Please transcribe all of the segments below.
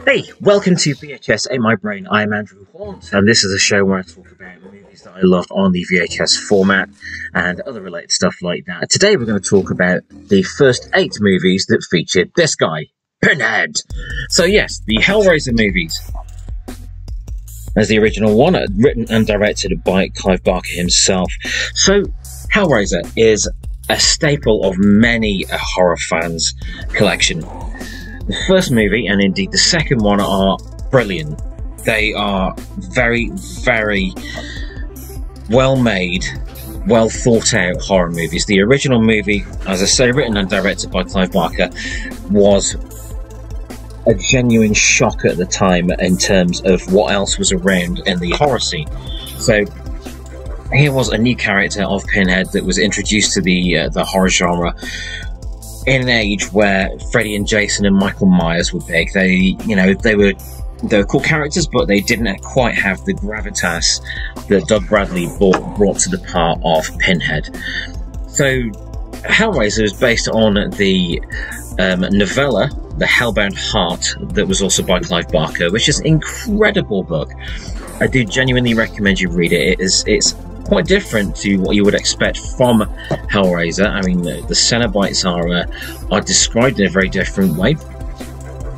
Hey, welcome to VHS Ate My Brain. I am Andrew Hawnt, and this is a show where I talk about movies that I loved on the VHS format and other related stuff like that. Today we're going to talk about the first 8 movies that featured this guy, Pinhead. So yes, the Hellraiser movies. As the original one, written and directed by Clive Barker himself. So, Hellraiser is a staple of many a horror fans' collection. The first movie, and indeed the second one, are brilliant. They are very, very well-made, well-thought-out horror movies. The original movie, as I say, written and directed by Clive Barker, was a genuine shock at the time in terms of what else was around in the horror scene. So, here was a new character of Pinhead that was introduced to the horror genre in an age where Freddy and Jason and Michael Myers were big. They were cool characters, but they didn't quite have the gravitas that Doug Bradley brought to the part of Pinhead. So, Hellraiser is based on the novella, The Hellbound Heart, that was also by Clive Barker, which is an incredible book. I do genuinely recommend you read it. It's quite different to what you would expect from Hellraiser. I mean, the Cenobites are described in a very different way.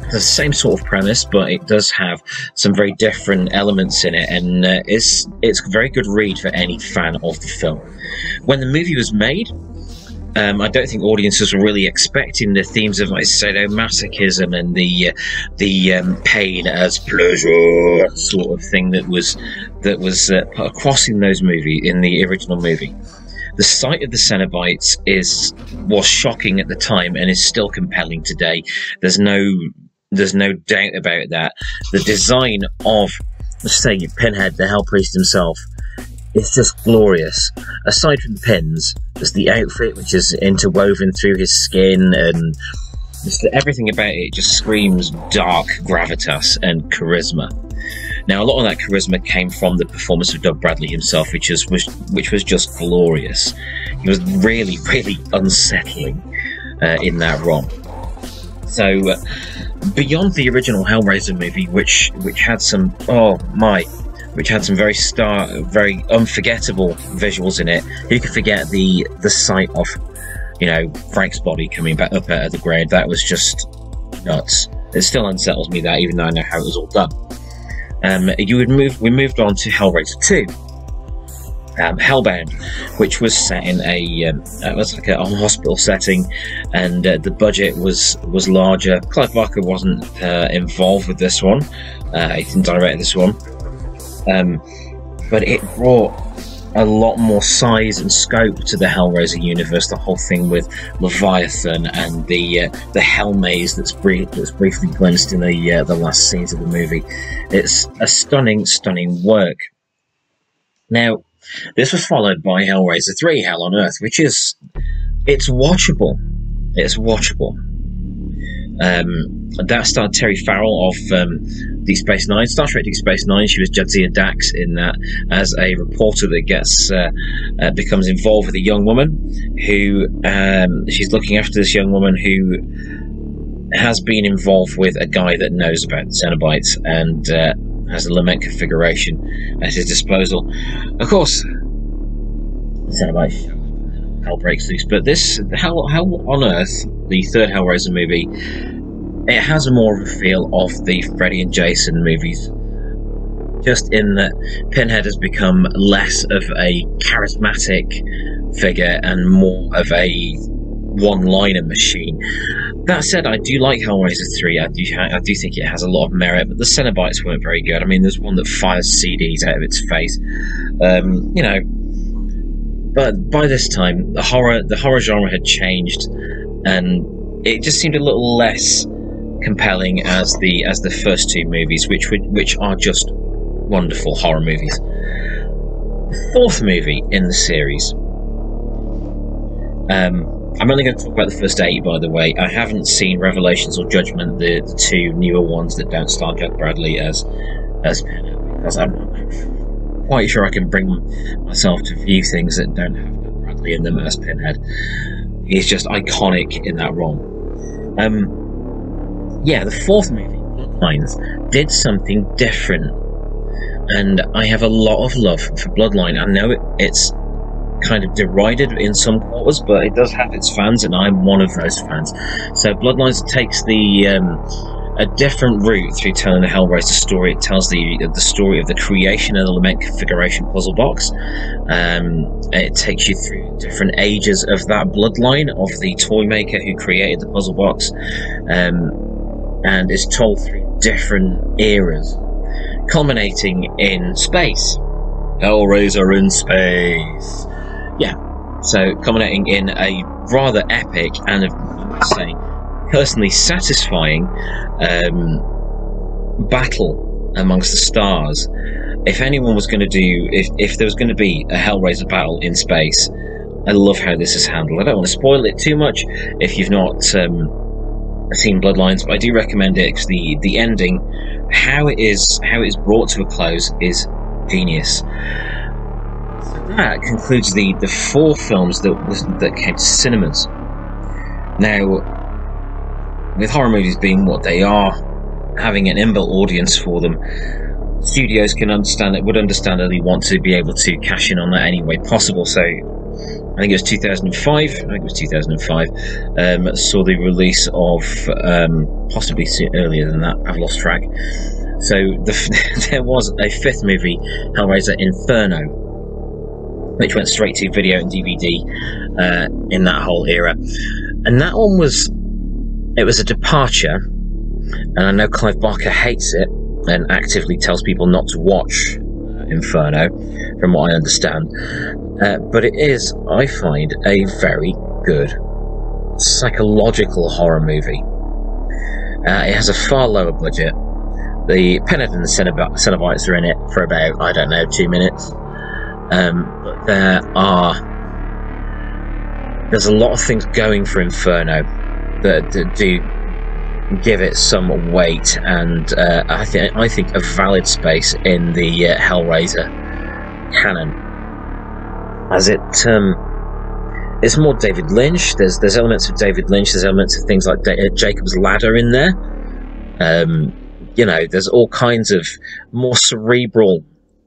It's the same sort of premise, but it does have some very different elements in it, and it's a very good read for any fan of the film. When the movie was made, I don't think audiences were really expecting the themes of, like, sadomasochism and the pain as pleasure sort of thing that was put across in the original movie. The sight of the Cenobites was shocking at the time and is still compelling today. There's no doubt about that. The design of, let's say, Pinhead, the Hell Priest himself, it's just glorious. Aside from the pins, there's the outfit, which is interwoven through his skin, and just everything about it just screams dark gravitas and charisma. Now, a lot of that charisma came from the performance of Doug Bradley himself, which was just glorious. He was really, really unsettling in that role. So, beyond the original Hellraiser movie, which had some very unforgettable visuals in it. Who could forget the sight of, Frank's body coming back up out of the ground? That was just nuts. It still unsettles me, that, even though I know how it was all done. We moved on to Hellraiser 2, Hellbound, which was set in a hospital setting, and the budget was larger. Clive Barker wasn't involved with this one. He didn't direct this one. But it brought a lot more size and scope to the Hellraiser universe. The whole thing with Leviathan and the Hell Maze that's briefly glimpsed in the last scenes of the movie. It's a stunning work. Now, this was followed by Hellraiser 3, Hell on Earth, which it's watchable. It's watchable. That starred Terry Farrell of Deep Space Nine, Star Trek Deep Space Nine. She was Jadzia Dax in that, as a reporter that becomes involved with a young woman who she's looking after this young woman who has been involved with a guy that knows about the Cenobites and has a lament configuration at his disposal. Of course, the Cenobites, hell breaks loose, but this Hell on Earth, the third Hellraiser movie, it has a more of a feel of the Freddy and Jason movies, just in that Pinhead has become less of a charismatic figure and more of a one-liner machine. That said, I do like Hellraiser 3. I do think it has a lot of merit, but the Cenobites weren't very good. I mean, there's one that fires CDs out of its face. But by this time, the horror genre had changed, and it just seemed a little less compelling as the first 2 movies, which are just wonderful horror movies. The fourth movie in the series. I'm only going to talk about the first 8, by the way. I haven't seen Revelations or Judgment, the 2 newer ones that don't star Doug Bradley as Pinhead, because I'm not quite sure I can bring myself to view things that don't have Doug Bradley in them as Pinhead. He's just iconic in that role. Yeah, the fourth movie, Bloodlines did something different, and I have a lot of love for Bloodline. I know it's kind of derided in some quarters, but it does have its fans, and I'm one of those fans. So Bloodlines takes a different route through telling the Hellraiser story. It tells the story of the creation of the Lament Configuration puzzle box. It takes you through different ages of that bloodline of the toy maker who created the puzzle box, and is told through different eras, culminating in space. Hellraiser in space. Yeah, so culminating in a rather epic and, I must say, personally satisfying battle amongst the stars. If anyone was going to do, if there was going to be a Hellraiser battle in space, I love how this is handled. I don't want to spoil it too much if you've not seen Bloodlines, but I do recommend it because the ending, how it is brought to a close, is genius. So that concludes the 4 films that came to cinemas. Now, with horror movies being what they are, having an inbuilt audience for them, studios would understandably want to be able to cash in on that any way possible. So I think it was 2005. Saw the release of, possibly earlier than that, I've lost track. So there was a 5th movie, Hellraiser Inferno, which went straight to video and DVD in that whole era, and that one was a departure. And I know Clive Barker hates it and actively tells people not to watch Inferno, from what I understand. But it is, I find, a very good psychological horror movie. It has a far lower budget. The Pennant and the Cenobites are in it for about, I don't know, 2 minutes. But there's a lot of things going for Inferno that do give it some weight, and I think a valid space in the Hellraiser canon, as it's more David Lynch. There's elements of David Lynch. There's elements of things like Jacob's Ladder in there. There's all kinds of more cerebral,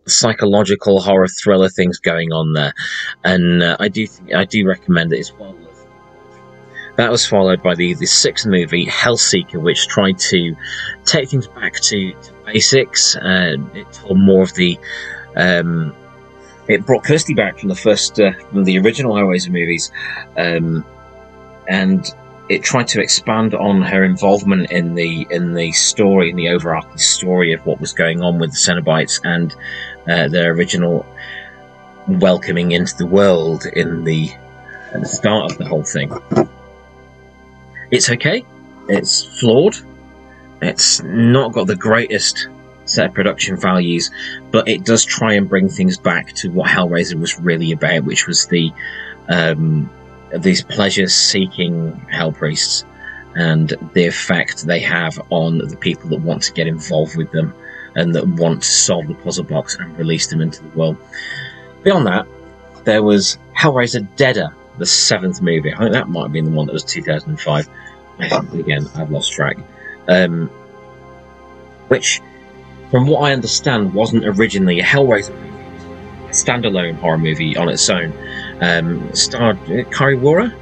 psychological horror thriller things going on there, and I do recommend it as well. That was followed by the 6th movie, Hellseeker, which tried to take things back to basics. It told more of the... it brought Kirsty back from the original Hellraiser movies, and it tried to expand on her involvement in the story, in the overarching story of what was going on with the Cenobites and their original welcoming into the world at the start of the whole thing. It's okay. It's flawed. It's not got the greatest set of production values, but it does try and bring things back to what Hellraiser was really about, which was these pleasure-seeking hell priests and the effect they have on the people that want to get involved with them and that want to solve the puzzle box and release them into the world. Beyond that, there was Hellraiser Deader, the 7th movie. I think that might have been the one that was 2005. Again, I've lost track. Which, from what I understand, wasn't originally a Hellraiser movie. It was a standalone horror movie on its own. Starred Kariwara.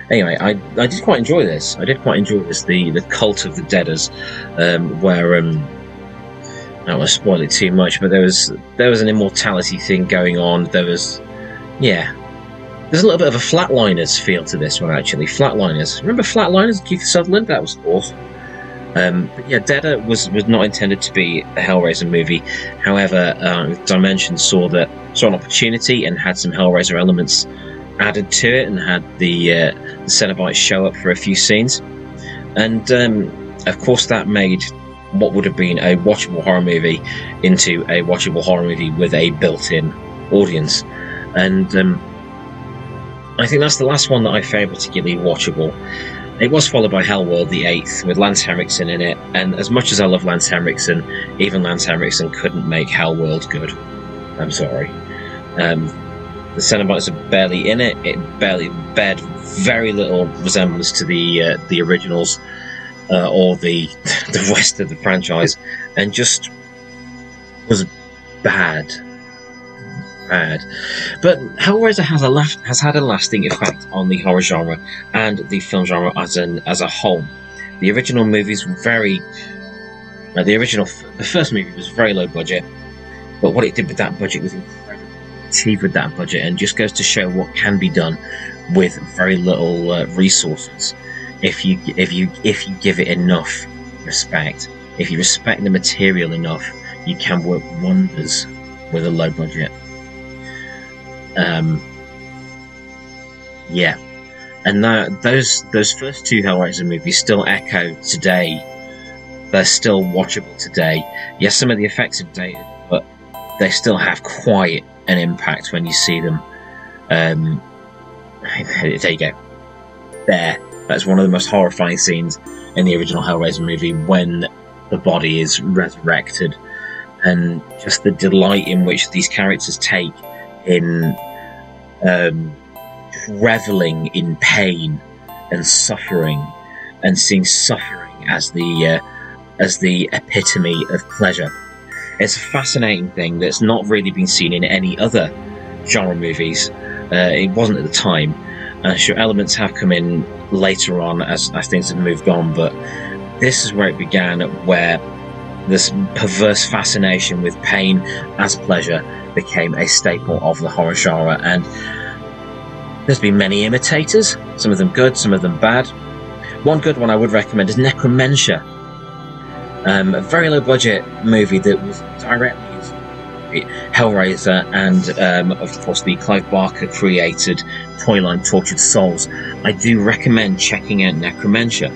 Anyway, I did quite enjoy this. The Cult of the Deaders, where I don't want to spoil it too much, but there was an immortality thing going on. There's a little bit of a Flatliners feel to this one, actually. Flatliners. Remember Flatliners? Keith Sutherland? That was awesome. But yeah, Deader was not intended to be a Hellraiser movie. However, Dimension saw an opportunity and had some Hellraiser elements added to it, and had the Cenobites show up for a few scenes. And of course, that made what would have been a watchable horror movie into a watchable horror movie with a built-in audience. And I think that's the last one that I found particularly watchable. It was followed by Hellworld, the 8th, with Lance Henriksen in it, and as much as I love Lance Henriksen, even Lance Henriksen couldn't make Hellworld good. I'm sorry. The Cenobites are barely in it. It barely bared very little resemblance to the originals, or the the rest of the franchise, and just was bad. But Hellraiser has had a lasting effect on the horror genre and the film genre as a whole. The original movies were the first movie was very low budget, but what it did with that budget was incredible. Achieved with that budget, and just goes to show what can be done with very little resources if you give it enough respect. If you respect the material enough, you can work wonders with a low budget. Yeah, and those first two Hellraiser movies still echo today. They're still watchable today. Yes, some of the effects have dated, but they still have quite an impact when you see them. There you go. That's one of the most horrifying scenes in the original Hellraiser movie, when the body is resurrected, and just the delight in which these characters take in reveling in pain and suffering, and seeing suffering as the epitome of pleasure. It's a fascinating thing that's not really been seen in any other genre movies. It wasn't at the time. Sure, elements have come in later on as things have moved on, but this is where it began, where this perverse fascination with pain as pleasure became a staple of the horror genre. And there's been many imitators, some of them good, some of them bad. One good one I would recommend is Necromentia, a very low budget movie that was directly Hellraiser and of course the Clive Barker created toy line Tortured Souls. I do recommend checking out Necromentia.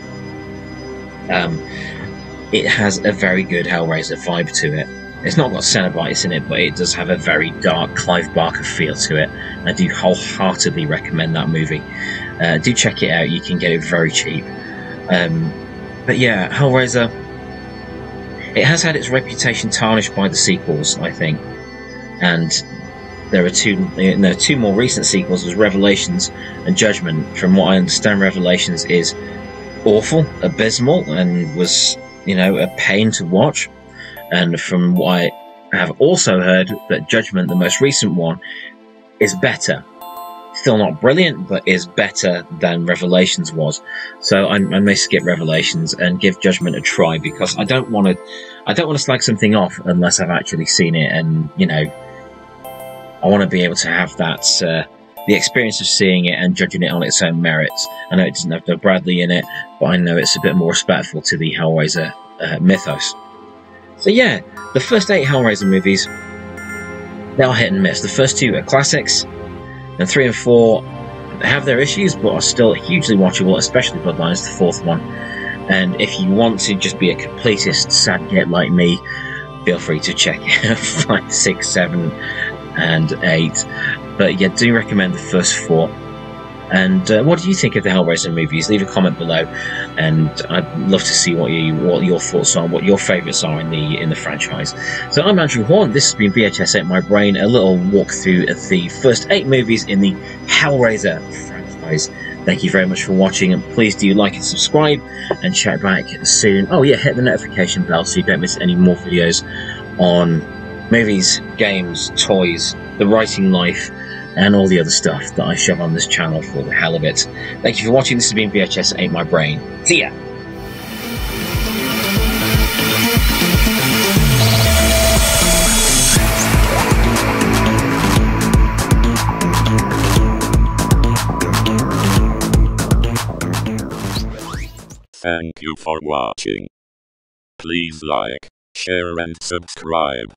It has a very good Hellraiser vibe to it. It's not got Cenobites in it, but it does have a very dark Clive Barker feel to it. I do wholeheartedly recommend that movie. Do check it out, you can get it very cheap. But yeah, Hellraiser, it has had its reputation tarnished by the sequels, I think. And there are two more recent sequels, there's Revelations and Judgment. From what I understand, Revelations is awful, abysmal, and was, a pain to watch. And from what I have also heard, that Judgment, the most recent one, is better. Still not brilliant, but is better than Revelations was. So I may skip Revelations and give Judgment a try, because I don't want to slag something off unless I've actually seen it, and I want to be able to have that the experience of seeing it and judging it on its own merits. I know it doesn't have Doug Bradley in it, but I know it's a bit more respectful to the Hellraiser mythos. So yeah, the first 8 Hellraiser movies, they are hit and miss. The first 2 are classics, and 3 and 4 have their issues, but are still hugely watchable, especially Bloodlines, the 4th one. And if you want to just be a completist sad git like me, feel free to check 5, 6, 7, and 8. But yeah, do recommend the first 4. And what do you think of the Hellraiser movies? Leave a comment below, and I'd love to see what your thoughts are, what your favourites are in the franchise. So I'm Andrew Hawnt. This has been VHS Ate My Brain, a little walkthrough of the first 8 movies in the Hellraiser franchise. Thank you very much for watching, and please do like and subscribe, and check back soon. Oh yeah, hit the notification bell so you don't miss any more videos on movies, games, toys, the writing life, and all the other stuff that I shove on this channel for the hell of it. Thank you for watching. This has been VHS Ate My Brain. See ya! Thank you for watching. Please like, share and subscribe.